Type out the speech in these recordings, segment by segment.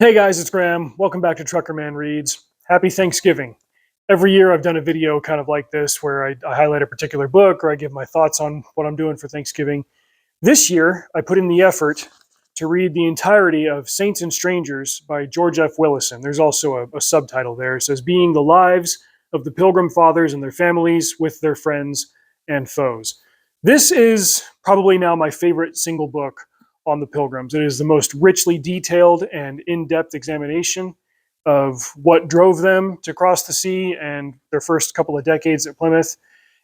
Hey guys, it's Graham. Welcome back to Truckerman Reads. Happy Thanksgiving. Every year I've done a video kind of like this where I highlight a particular book or I give my thoughts on what I'm doing for Thanksgiving. This year I put in the effort to read the entirety of Saints and Strangers by George F. Willison. There's also a subtitle there. It says, Being the Lives of the Pilgrim Fathers and Their Families with Their Friends and Foes. This is probably now my favorite single book on the Pilgrims. It is the most richly detailed and in-depth examination of what drove them to cross the sea and their first couple of decades at Plymouth.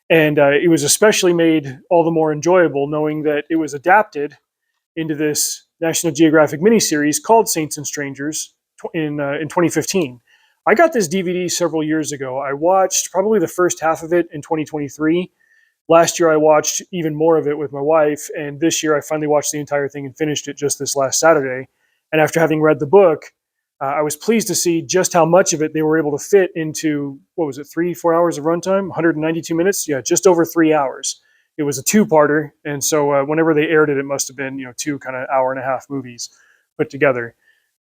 And it was especially made all the more enjoyable knowing that it was adapted into this National Geographic miniseries called Saints and Strangers in 2015. I got this DVD several years ago. I watched probably the first half of it in 2023. Last year I watched even more of it with my wife, and this year I finally watched the entire thing and finished it just this last Saturday. And after having read the book, I was pleased to see just how much of it they were able to fit into, what was it, 3-4 hours of runtime, 192 minutes? Yeah, just over 3 hours. It was a two-parter, and so whenever they aired it, it must have been two kind of hour-and-a-half movies put together.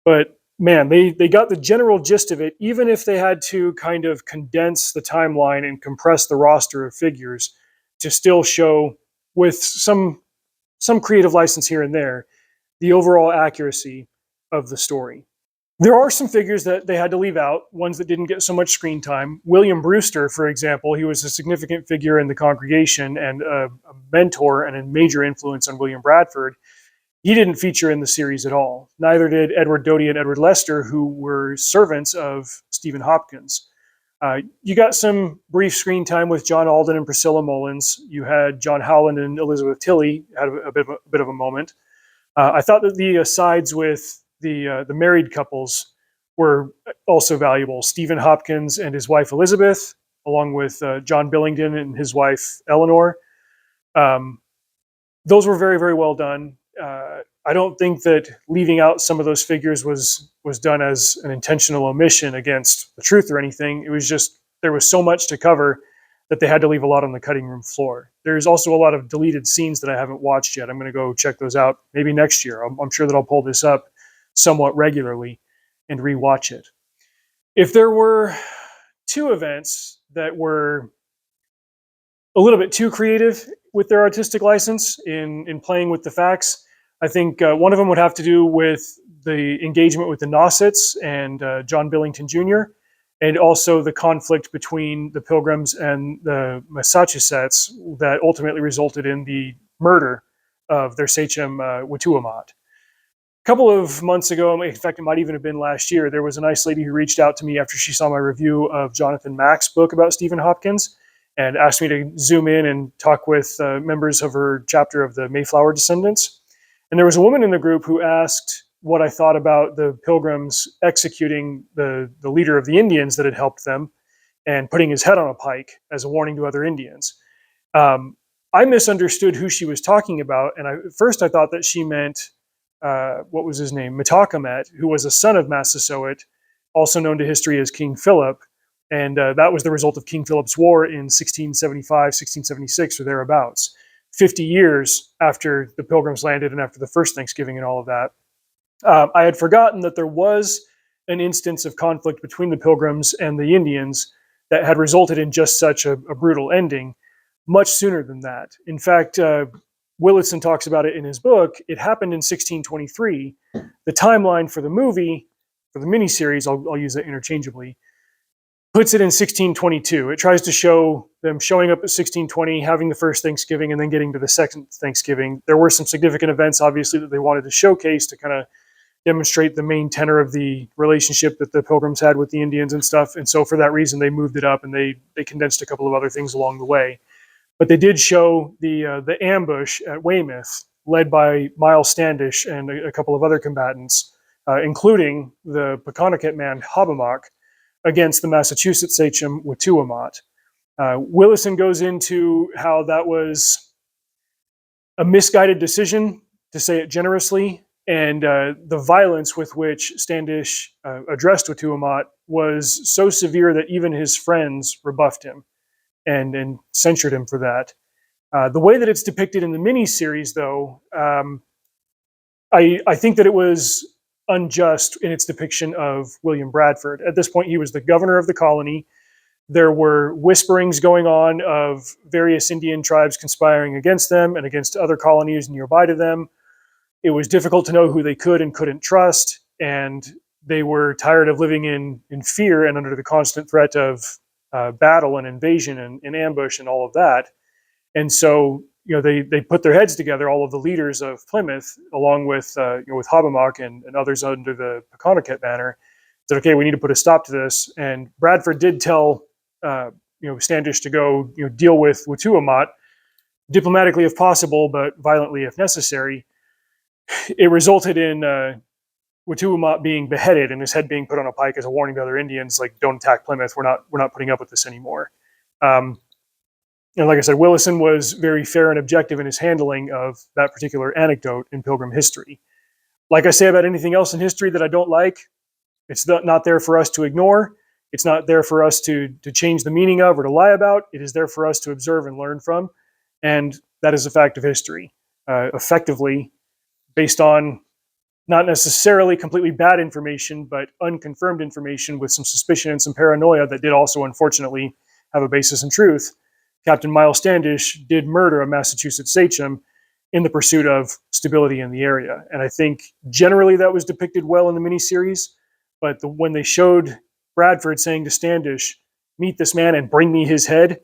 But man, they got the general gist of it, even if they had to kind of condense the timeline and compress the roster of figures to still show, with some creative license here and there, the overall accuracy of the story. There are some figures that they had to leave out, ones that didn't get so much screen time. William Brewster, for example, he was a significant figure in the congregation and a mentor and a major influence on William Bradford. He didn't feature in the series at all. Neither did Edward Doty and Edward Lester, who were servants of Stephen Hopkins. You got some brief screen time with John Alden and Priscilla Mullins. You had John Howland and Elizabeth Tilley had a bit of a moment. I thought that the asides with the married couples were also valuable. Stephen Hopkins and his wife Elizabeth, along with John Billington and his wife Eleanor. Those were very, very well done. I don't think that leaving out some of those figures was done as an intentional omission against the truth or anything. It was just there was so much to cover that they had to leave a lot on the cutting room floor. There's also a lot of deleted scenes that I haven't watched yet. I'm going to go check those out maybe next year. I'm sure that I'll pull this up somewhat regularly and rewatch it. If there were two events that were a little bit too creative with their artistic license in playing with the facts, I think one of them would have to do with the engagement with the Nausetts and John Billington Jr., and also the conflict between the Pilgrims and the Massachusetts that ultimately resulted in the murder of their sachem Watuamat. A couple of months ago, in fact, it might even have been last year, there was a nice lady who reached out to me after she saw my review of Jonathan Mack's book about Stephen Hopkins and asked me to zoom in and talk with members of her chapter of the Mayflower descendants. And there was a woman in the group who asked what I thought about the Pilgrims executing the leader of the Indians that had helped them and putting his head on a pike as a warning to other Indians. I misunderstood who she was talking about, and at first I thought that she meant, what was his name, Metacomet, who was a son of Massasoit, also known to history as King Philip, and that was the result of King Philip's War in 1675, 1676, or thereabouts. 50 years after the Pilgrims landed and after the first Thanksgiving and all of that. I had forgotten that there was an instance of conflict between the Pilgrims and the Indians that had resulted in just such a brutal ending much sooner than that. In fact, Willison talks about it in his book. It happened in 1623. The timeline for the movie, for the miniseries, I'll use that interchangeably, puts it in 1622. It tries to show them showing up at 1620, having the first Thanksgiving, and then getting to the second Thanksgiving. There were some significant events, obviously, that they wanted to showcase to kind of demonstrate the main tenor of the relationship that the Pilgrims had with the Indians and stuff. And so for that reason, they moved it up and they condensed a couple of other things along the way. But they did show the ambush at Weymouth, led by Miles Standish and a couple of other combatants, including the Peconicut man Hobbamock, against the Massachusetts sachem Watuamat. Willison goes into how that was a misguided decision, to say it generously, and the violence with which Standish addressed Watuamat was so severe that even his friends rebuffed him and censured him for that. The way that it's depicted in the miniseries, though, I think that it was unjust in its depiction of William Bradford. At this point, he was the governor of the colony. There were whisperings going on of various Indian tribes conspiring against them and against other colonies nearby to them. It was difficult to know who they could and couldn't trust, and they were tired of living in fear and under the constant threat of battle and invasion and ambush and all of that. And so, they put their heads together, all of the leaders of Plymouth, along with with Hobbamock and others under the Peconiket banner, said, "Okay, we need to put a stop to this." And Bradford did tell Standish to go deal with Watuamat diplomatically if possible, but violently if necessary. It resulted in Watuamat being beheaded and his head being put on a pike as a warning to other Indians, like, don't attack Plymouth. We're not putting up with this anymore. And like I said, Willison was very fair and objective in his handling of that particular anecdote in Pilgrim history. Like I say about anything else in history that I don't like, it's not there for us to ignore. It's not there for us to change the meaning of or to lie about. It is there for us to observe and learn from. And that is a fact of history. Effectively, based on not necessarily completely bad information, but unconfirmed information with some suspicion and some paranoia that did also, unfortunately, have a basis in truth, Captain Miles Standish did murder a Massachusetts sachem in the pursuit of stability in the area. And I think generally that was depicted well in the miniseries, but when they showed Bradford saying to Standish, "Meet this man and bring me his head,"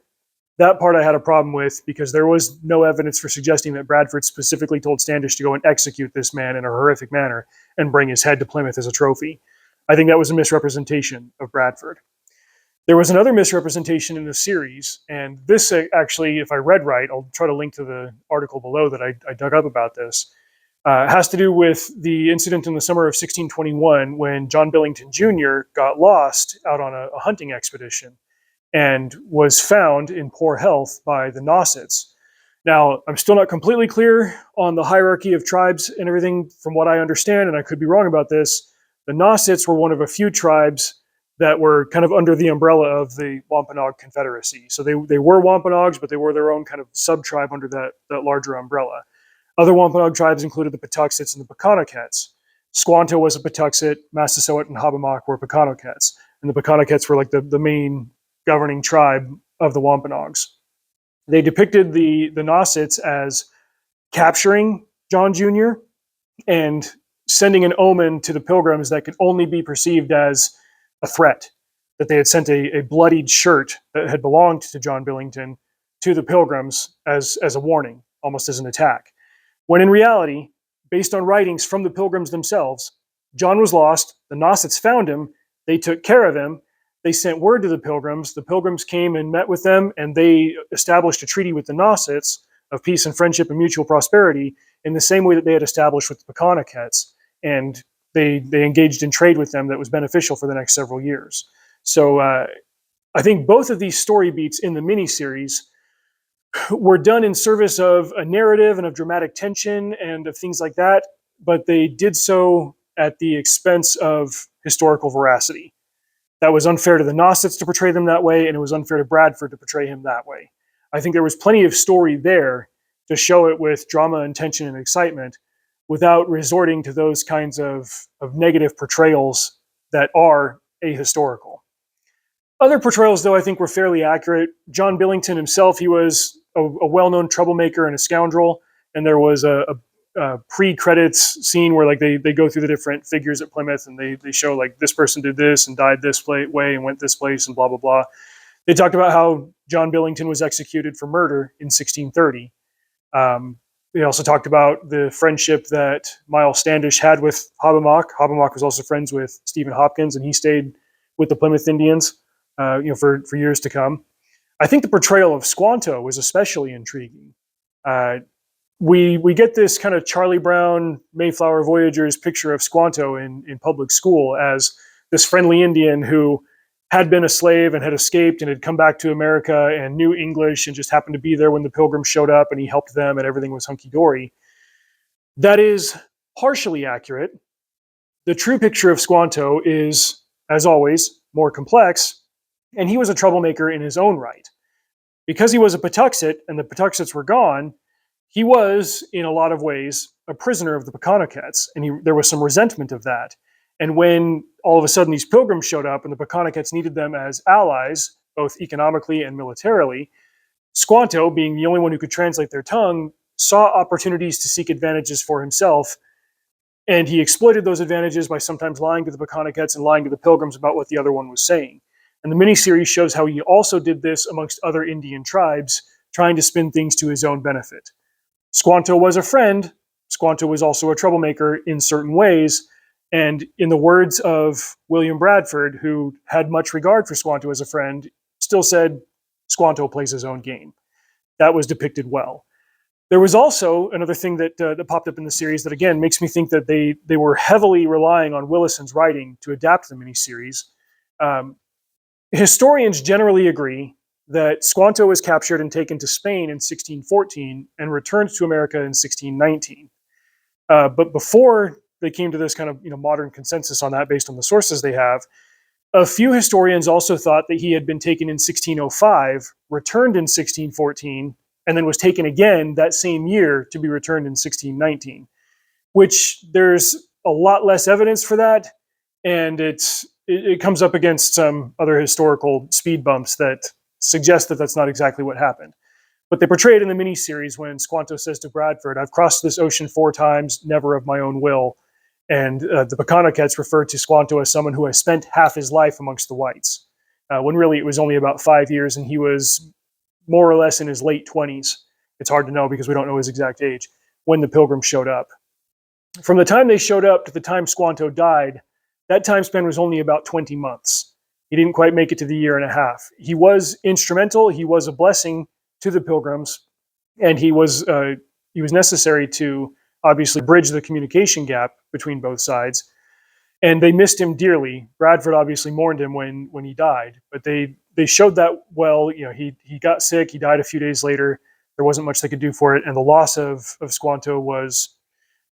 that part I had a problem with, because there was no evidence for suggesting that Bradford specifically told Standish to go and execute this man in a horrific manner and bring his head to Plymouth as a trophy. I think that was a misrepresentation of Bradford. There was another misrepresentation in the series, and this actually, if I read right, I'll try to link to the article below that I dug up about this, has to do with the incident in the summer of 1621 when John Billington Jr. got lost out on a hunting expedition and was found in poor health by the Nausets. Now, I'm still not completely clear on the hierarchy of tribes and everything from what I understand, and I could be wrong about this. The Nausets were one of a few tribes that were kind of under the umbrella of the Wampanoag Confederacy. So they were Wampanoags, but they were their own kind of sub-tribe under that larger umbrella. Other Wampanoag tribes included the Patuxets and the Peconokets. Squanto was a Patuxet, Massasoit and Hobbamock were Peconokets. And the Peconokets were like the main governing tribe of the Wampanoags. They depicted the Nausets as capturing John Jr. and sending an omen to the Pilgrims that could only be perceived as a threat, that they had sent a bloodied shirt that had belonged to John Billington to the Pilgrims as a warning, almost as an attack. When in reality, based on writings from the Pilgrims themselves, John was lost, the Nausets found him, they took care of him, they sent word to the Pilgrims came and met with them, and they established a treaty with the Nausets of peace and friendship and mutual prosperity in the same way that they had established with the Peconokets, and they engaged in trade with them that was beneficial for the next several years. So I think both of these story beats in the miniseries were done in service of a narrative and of dramatic tension and of things like that, but they did so at the expense of historical veracity. That was unfair to the Nausets to portray them that way, and it was unfair to Bradford to portray him that way. I think there was plenty of story there to show it with drama and tension and excitement without resorting to those kinds of negative portrayals that are ahistorical. Other portrayals, though, I think were fairly accurate. John Billington himself, he was a well-known troublemaker and a scoundrel, and there was a pre-credits scene where like they go through the different figures at Plymouth and they show like this person did this and died this way and went this place and blah, blah, blah. They talked about how John Billington was executed for murder in 1630. They also talked about the friendship that Miles Standish had with Hobbamock. Hobbamock was also friends with Stephen Hopkins, and he stayed with the Plymouth Indians for years to come. I think the portrayal of Squanto was especially intriguing. We get this kind of Charlie Brown, Mayflower Voyagers picture of Squanto in public school as this friendly Indian who had been a slave and had escaped and had come back to America and knew English and just happened to be there when the Pilgrims showed up and he helped them and everything was hunky-dory. That is partially accurate. The true picture of Squanto is, as always, more complex, and he was a troublemaker in his own right. Because he was a Patuxet and the Patuxets were gone, he was, in a lot of ways, a prisoner of the Pekanikites, and there was some resentment of that. And when all of a sudden these pilgrims showed up and the Pekanikites needed them as allies, both economically and militarily, Squanto, being the only one who could translate their tongue, saw opportunities to seek advantages for himself, and he exploited those advantages by sometimes lying to the Pekanikites and lying to the pilgrims about what the other one was saying. And the miniseries shows how he also did this amongst other Indian tribes, trying to spin things to his own benefit. Squanto was a friend. Squanto was also a troublemaker in certain ways. And in the words of William Bradford, who had much regard for Squanto as a friend, still said, Squanto plays his own game. That was depicted well. There was also another thing that popped up in the series that, again, makes me think that they were heavily relying on Willison's writing to adapt the miniseries. Historians generally agree that Squanto was captured and taken to Spain in 1614 and returned to America in 1619. But before they came to this kind of modern consensus on that based on the sources they have, a few historians also thought that he had been taken in 1605, returned in 1614, and then was taken again that same year to be returned in 1619, which there's a lot less evidence for that, and it comes up against some other historical speed bumps that suggest that that's not exactly what happened. But they portray it in the miniseries when Squanto says to Bradford, "I've crossed this ocean 4 times, never of my own will." And the Pekanikites referred to Squanto as someone who has spent half his life amongst the whites, when really it was only about 5 years, and he was more or less in his late 20s. It's hard to know because we don't know his exact age when the Pilgrims showed up. From the time they showed up to the time Squanto died, that time span was only about 20 months. He didn't quite make it to the year and a half. He was instrumental. He was a blessing to the Pilgrims, and he was necessary to obviously bridge the communication gap between both sides. And they missed him dearly. Bradford obviously mourned him when he died, but they showed that well. He got sick. He died a few days later. There wasn't much they could do for it, and the loss of Squanto was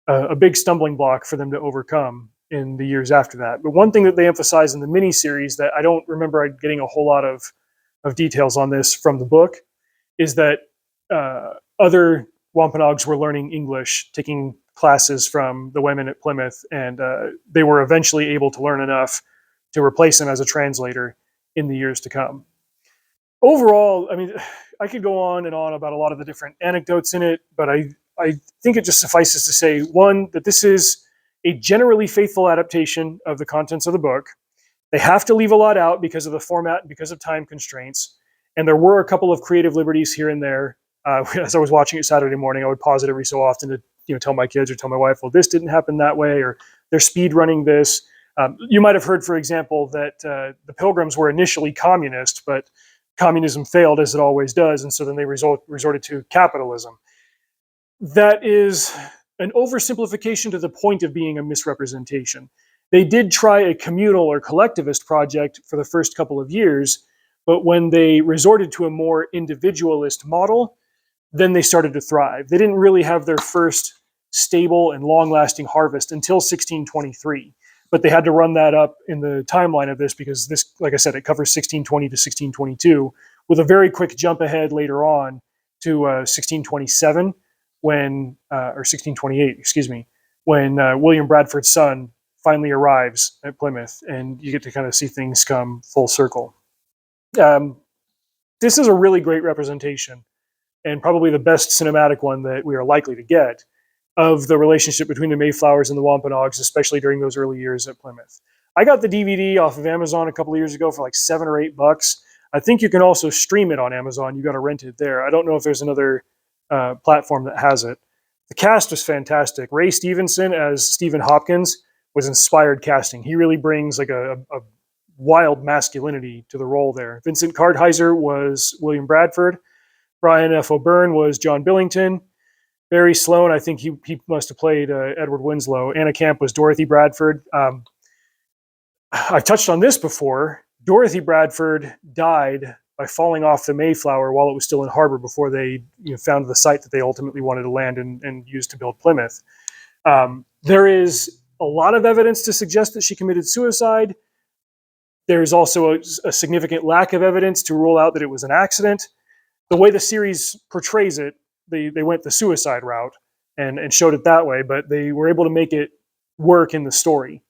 a big stumbling block for them to overcome in the years after that. But one thing that they emphasize in the miniseries that I don't remember getting a whole lot of details on this from the book is that other Wampanoags were learning English, taking classes from the women at Plymouth, and they were eventually able to learn enough to replace him as a translator in the years to come. Overall, I mean, I could go on and on about a lot of the different anecdotes in it, but I think it just suffices to say, one, that this is a generally faithful adaptation of the contents of the book. They have to leave a lot out because of the format and because of time constraints, and there were a couple of creative liberties here and there. As I was watching it Saturday morning, I would pause it every so often to tell my kids or tell my wife, well, this didn't happen that way, or they're speed running this. You might have heard, for example, that the Pilgrims were initially communist, but communism failed, as it always does, and so then they resorted to capitalism. That is an oversimplification to the point of being a misrepresentation. They did try a communal or collectivist project for the first couple of years, but when they resorted to a more individualist model, then they started to thrive. They didn't really have their first stable and long-lasting harvest until 1623, but they had to run that up in the timeline of this because this, like I said, it covers 1620 to 1622 with a very quick jump ahead later on to 1627 or 1628, excuse me, when William Bradford's son finally arrives at Plymouth, and you get to kind of see things come full circle. This is a really great representation, and probably the best cinematic one that we are likely to get, of the relationship between the Mayflowers and the Wampanoags, especially during those early years at Plymouth. I got the DVD off of Amazon a couple of years ago for like $7 or $8. I think you can also stream it on Amazon. You got to rent it there. I don't know if there's another platform that has it. The cast was fantastic. Ray Stevenson as Stephen Hopkins was inspired casting. He really brings like a wild masculinity to the role there. Vincent Kartheiser was William Bradford. Brian F. O'Byrne was John Billington. Barry Sloane, I think he must have played Edward Winslow. Anna Camp was Dorothy Bradford. I've touched on this before. Dorothy Bradford died by falling off the Mayflower while it was still in harbor before they found the site that they ultimately wanted to land and use to build Plymouth. There is a lot of evidence to suggest that she committed suicide. There is also a significant lack of evidence to rule out that it was an accident. The way the series portrays it, they went the suicide route and showed it that way, but they were able to make it work in the story.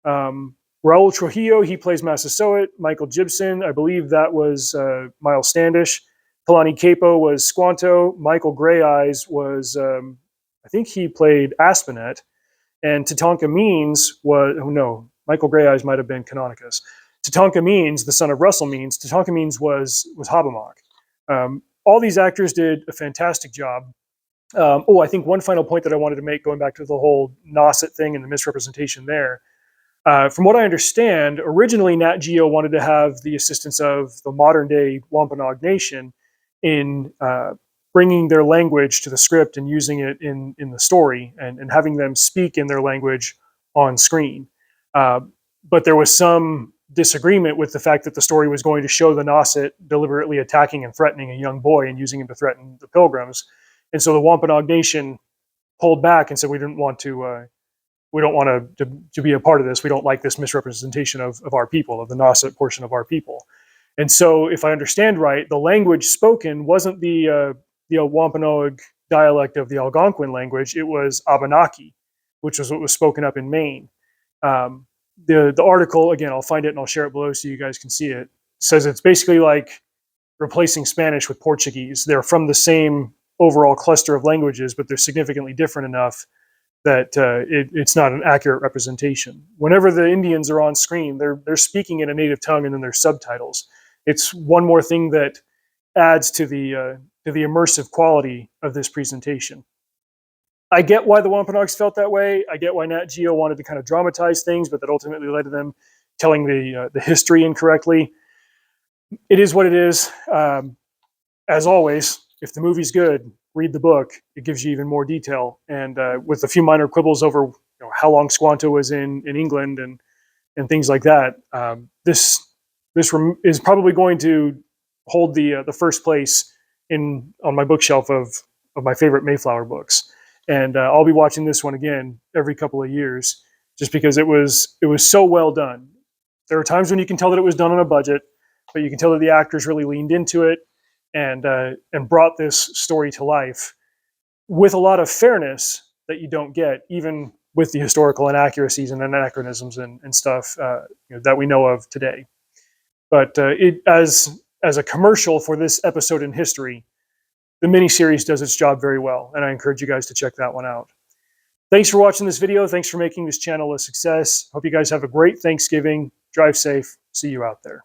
Raul Trujillo, he plays Massasoit. Michael Gibson, I believe that was Miles Standish. Kalani Capo was Squanto. Michael Greyeyes was, I think he played Aspinet. And Tatanka Means was, oh no, Michael Greyeyes might have been Canonicus. Tatanka Means, the son of Russell Means, Tatanka Means was Hobbamock. All these actors did a fantastic job. I think one final point that I wanted to make, going back to the whole Nosset thing and the misrepresentation there. From what I understand, originally Nat Geo wanted to have the assistance of the modern day Wampanoag Nation in bringing their language to the script and using it in the story and having them speak in their language on screen. But there was some disagreement with the fact that the story was going to show the Nosset deliberately attacking and threatening a young boy and using him to threaten the Pilgrims. And so the Wampanoag Nation pulled back and said, we don't want to be a part of this. We don't like this misrepresentation of our people, of the Nosset portion of our people. And so, if I understand right, the language spoken wasn't the Wampanoag dialect of the Algonquin language. It was Abenaki, which was what was spoken up in Maine. The article, again, I'll find it and I'll share it below so you guys can see it, says it's basically like replacing Spanish with Portuguese. They're from the same overall cluster of languages, but they're significantly different enough that it's not an accurate representation. Whenever the Indians are on screen, they're speaking in a native tongue, and then there's subtitles. It's one more thing that adds to the immersive quality of this presentation. I get why the Wampanoags felt that way. I get why Nat Geo wanted to kind of dramatize things, but that ultimately led to them telling the history incorrectly. It is what it is. As always, if the movie's good, read the book. It gives you even more detail. And with a few minor quibbles over how long Squanto was in England and things like that, this is probably going to hold the first place on my bookshelf of my favorite Mayflower books. And I'll be watching this one again every couple of years, just because it was so well done. There are times when you can tell that it was done on a budget, but you can tell that the actors really leaned into it and brought this story to life with a lot of fairness that you don't get, even with the historical inaccuracies and anachronisms and stuff that we know of today. But as a commercial for this episode in history, the miniseries does its job very well, and I encourage you guys to check that one out. Thanks for watching this video. Thanks for making this channel a success. Hope you guys have a great Thanksgiving. Drive safe. See you out there.